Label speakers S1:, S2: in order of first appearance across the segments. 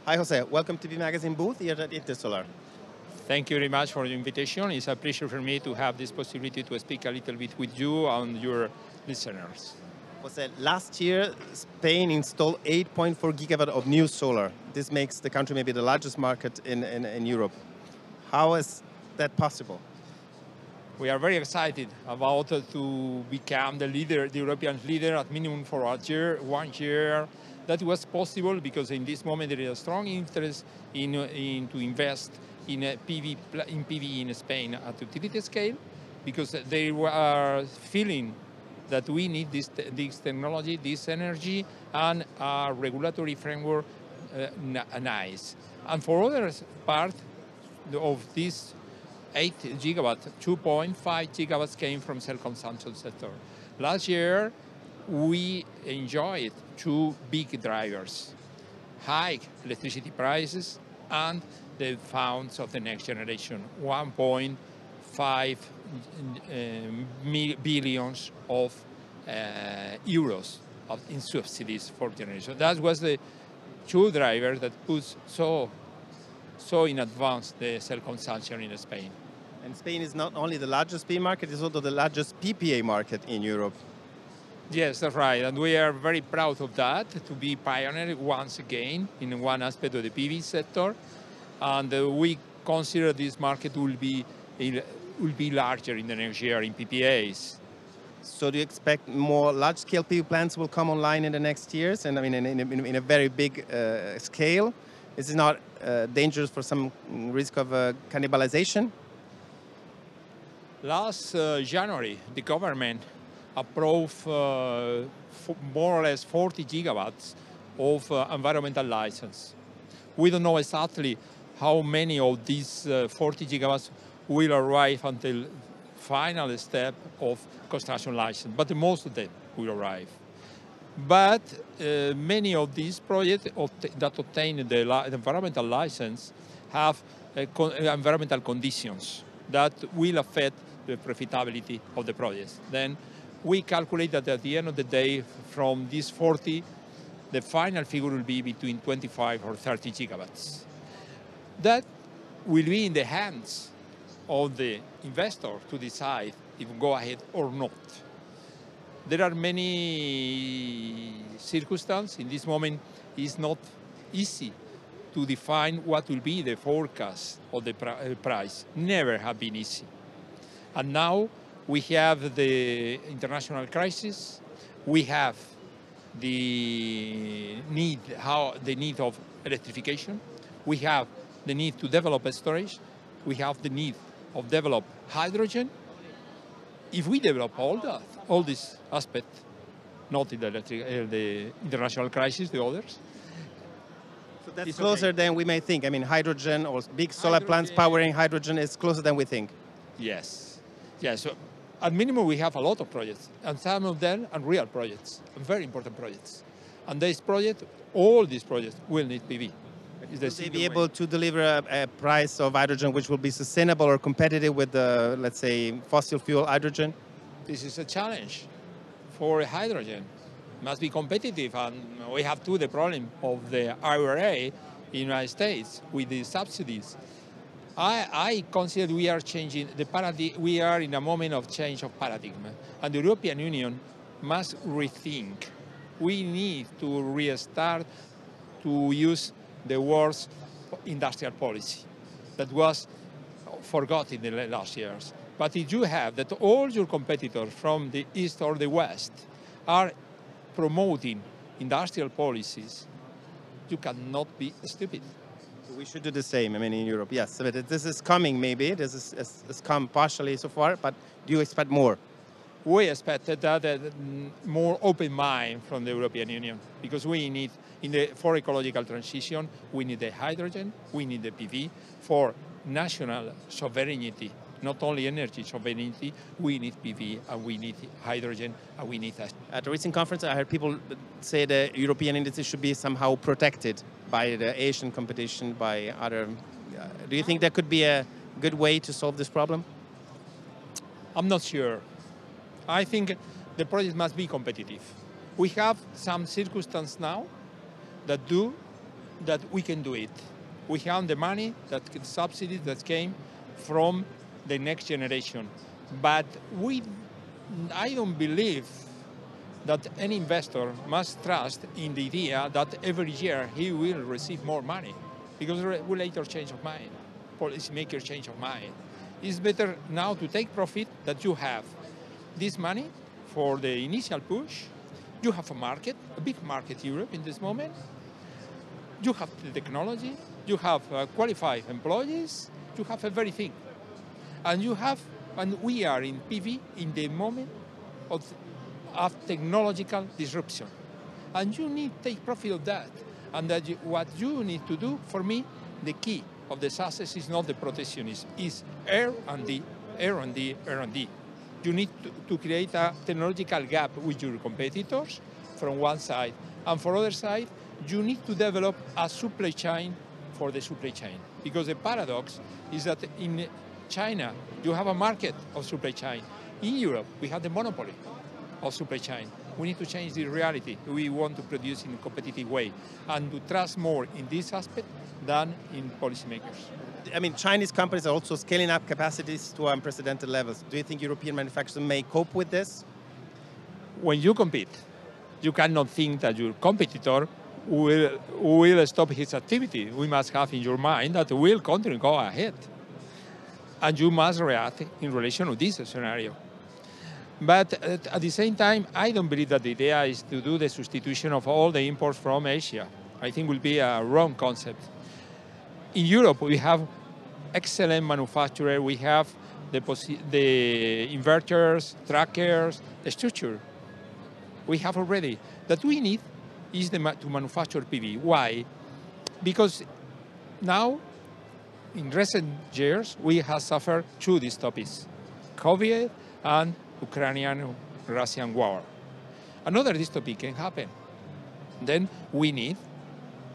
S1: Hi, Jose. Welcome to the magazine booth here at Intersolar.
S2: Thank you very much for the invitation. It's a pleasure for me to have this possibility to speak a little bit with you and your listeners.
S1: Jose, last year, Spain installed 8.4 gigawatt of new solar. This makes the country maybe the largest market in Europe. How is that possible?
S2: We are very excited about to become the leader, the European leader at minimum for a year, 1 year. That was possible because in this moment there is a strong interest in to invest in PV in Spain at utility scale, because they are feeling that we need this technology, this energy, and a regulatory framework nice. And for other part of this 8 gigawatts, 2.5 gigawatts came from self-consumption sector. Last year, we enjoyed two big drivers: high electricity prices and the funds of the next generation, 1.5 billions of euros in subsidies for generation. That was the two drivers that put so in advance the self-consumption in Spain.
S1: And Spain is not only the largest PV market, it's also the largest PPA market in Europe.
S2: Yes, that's right, and we are very proud of that, to be pioneer once again in one aspect of the PV sector, and we consider this market will be larger in the next year in PPAs.
S1: So do you expect more large-scale PV plants will come online in the next years, and I mean in a very big scale? Is it not dangerous for some risk of cannibalization?
S2: Last January, the government approved more or less 40 gigawatts of environmental license. We don't know exactly how many of these 40 gigawatts will arrive until final step of construction license, but most of them will arrive. But many of these projects that obtain the environmental license have environmental conditions that will affect the profitability of the projects. Then we calculate that at the end of the day, from these 40, the final figure will be between 25 or 30 gigawatts. That will be in the hands of the investor to decide if go ahead or not. There are many circumstances. In this moment, it's not easy to define what will be the forecast of the price. Never have been easy. And now we have the international crisis. We have the need of electrification. We have the need to develop storage. We have the need of develop hydrogen. If we develop all these aspects, not in the international crisis, the others.
S1: So that's closer than we may think. I mean, hydrogen or big solar plants powering hydrogen is closer than we think.
S2: Yes. Yes. So at minimum, we have a lot of projects, and some of them are real projects, and very important projects. And this project, all these projects will need PV.
S1: Will they be able to deliver a price of hydrogen which will be sustainable or competitive with the, let's say, fossil fuel hydrogen?
S2: This is a challenge for hydrogen. It must be competitive, and we have too the problem of the IRA in the United States with the subsidies. I consider we are changing the paradigm. We are in a moment of change of paradigm, and the European Union must rethink. We need to restart to use the world's industrial policy that was forgotten in the last years. But if you have that all your competitors from the East or the West are promoting industrial policies, you cannot be stupid.
S1: We should do the same, I mean, in Europe, yes. But this is coming, maybe. This is come partially so far, but do you expect more?
S2: We expected that more open mind from the European Union, because we need, for ecological transition, we need the hydrogen, we need the PV. For national sovereignty, not only energy sovereignty, we need PV, and we need hydrogen, and we need that.
S1: At a recent conference, I heard people say the European industry should be somehow protected by the Asian competition, by other. Do you think that could be a good way to solve this problem?
S2: I'm not sure. I think the project must be competitive. We have some circumstances now that do that we can do it. We have the money, subsidies that came from the next generation. But I don't believe that any investor must trust in the idea that every year he will receive more money, because regulators change of mind, policymakers change of mind. It's better now to take profit that you have this money for the initial push. You have a market, a big market Europe in this moment. You have the technology, you have qualified employees, you have everything. And we are in PV in the moment of technological disruption. And you need to take profit of that. And what you need to do, for me, the key of the success is not the protectionism, it's R&D, R&D, R&D. You need to create a technological gap with your competitors from one side. And for other side, you need to develop a supply chain for the supply chain. Because the paradox is that in China, you have a market of supply chain. In Europe, we have the monopoly of supply chain. We need to change the reality. We want to produce in a competitive way and to trust more in this aspect than in policymakers.
S1: I mean, Chinese companies are also scaling up capacities to unprecedented levels. Do you think European manufacturers may cope with this?
S2: When you compete, you cannot think that your competitor will stop his activity. We must have in your mind that will continue to go ahead. And you must react in relation to this scenario. But at the same time, I don't believe that the idea is to do the substitution of all the imports from Asia. I think it will be a wrong concept. In Europe, we have excellent manufacturers. We have the inverters, trackers, the structure. We have already. That we need is to manufacture PV. Why? Because now, in recent years, we have suffered two dystopias, COVID and Ukrainian-Russian war. Another dystopia can happen. Then we need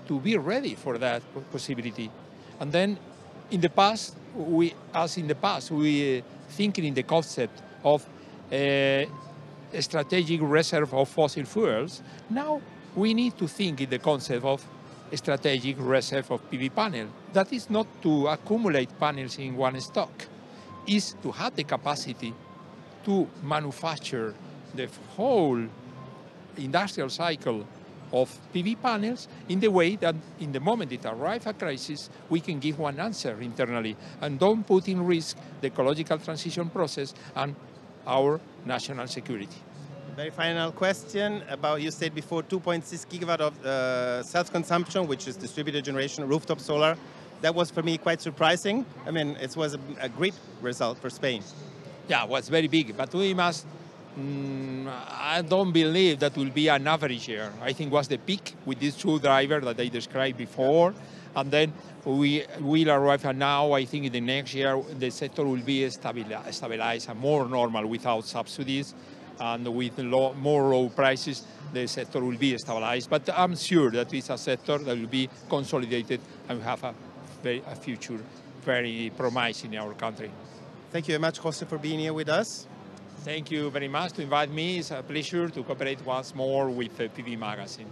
S2: to be ready for that possibility. And then in the past, we thinking in the concept of a strategic reserve of fossil fuels. Now we need to think in the concept of a strategic reserve of PV panel. That is not to accumulate panels in one stock, is to have the capacity to manufacture the whole industrial cycle of PV panels in the way that in the moment it arrives a crisis, we can give one answer internally and don't put in risk the ecological transition process and our national security.
S1: Very final question about, you said before, 2.6 gigawatt of self-consumption, which is distributed generation, rooftop solar. That was for me quite surprising. I mean, it was a great result for Spain.
S2: Yeah, it was very big, but we must, I don't believe that will be an average year. I think it was the peak with these two drivers that I described before. And then we will arrive at now, I think in the next year, the sector will be stabilized and more normal without subsidies. And with more low prices, the sector will be stabilized. But I'm sure that it's a sector that will be consolidated and have a future very promising in our country.
S1: Thank you very much, José, for being here with us.
S2: Thank you very much to invite me. It's a pleasure to cooperate once more with the PV Magazine.